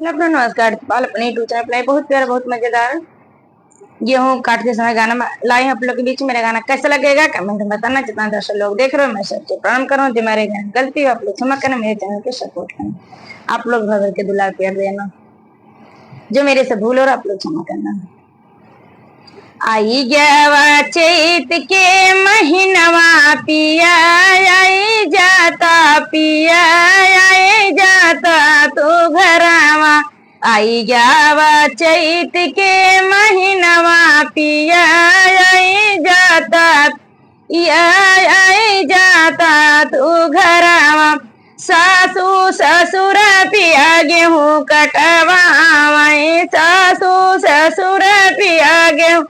अपना नमस्कार बाल अपने यूट्यूब चैनल पर बहुत प्यारा बहुत मजेदार गेहूं काटते समय गाना लाए हैं आप लोग के बीच। मेरा गाना कैसा लगेगा कमेंट में बताना। जितना दर्शक लोग देख रहे हो मैं सबको प्रणाम करूँ। जो मेरे गलती हो आप लोग क्षमा करना, मेरे चैनल को सपोर्ट करना, आप लोग भर के दुलार प्यार देना। जो मेरे से भूल हो आप लोग क्षमा करना। आई गया चैत के महीनवा पिया आई जाता पिया आई जाता तो घरवा। आई गया चैत के महीनवा पिया आई जाता आई जाता तो घरवा। सासू ससुर पिया गेहूँ कटवाई, सासू ससुर पिया गेहूँ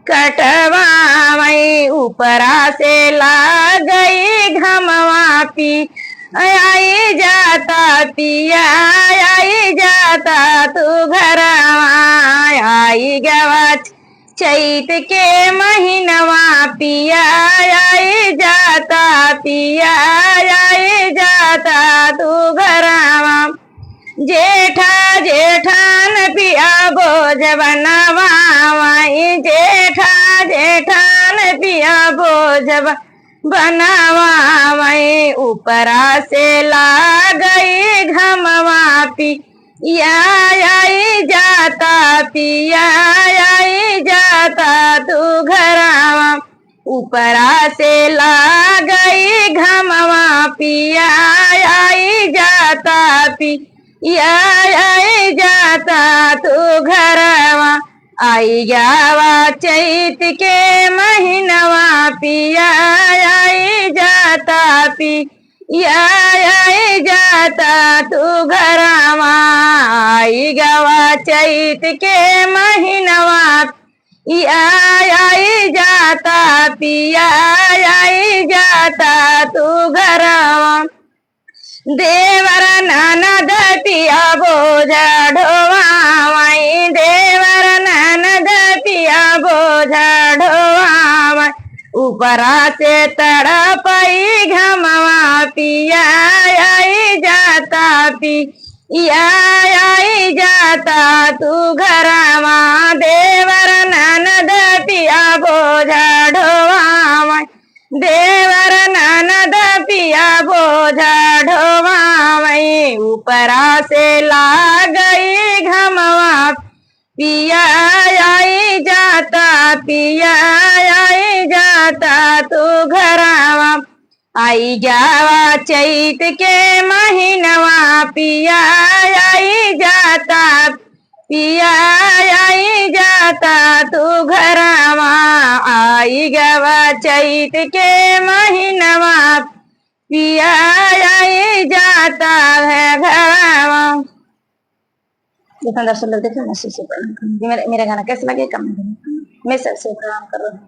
कटवाई। ऊपरा से ला गई घमवा पी आई जाता पिया आई जाता तू घरवा। आई गवा चैत के महीनवा पिया आई जाता पिया आई जाता तू घरवा। जेठा जेठान पिया बोझ बनवाई, जेठा जेठान पिया बोझ बनवाई। ऊपरा से ला गई घमवा पी आई जाता पिया आई जाता तू घरवा। ऊपरा से ला गई घमवा पिया आई जाता पिया आई जाता तू घरवा। आई गवा चैत के महीनवा पिया आई जाता पिया आई जाता तू घरवा। आई गवा चैत के महीनवा आई जाता पिया आई जाता तू घरवा। देवर ननद पिया बोझ ढोवाई, देवर ननद पिया बोझ ढोवाई। ऊपरा से तड़पई घमवा पिया आई जाता पिया आई जाता तू घरवा। देवर ननद पिया बोझ ढोवाई, देवर ननद पिया बोझ ढोवाई। ऊपरा से ला गई घमवा पिया आई जाता पिया आई जाता तू घरवा। आई गवा चैत के महीनवा पिया आई जाता पिया आई जाता तू घरवा। आई गवा चैत के महीनवा पिया आई जाता है घरवा। जितना दर्शक लोग देखे मैं सबसे प्रणाम करूँ। मेरा गाना कैसा लगे कमेंट में, मैं सबसे प्रणाम कर रहा हूँ।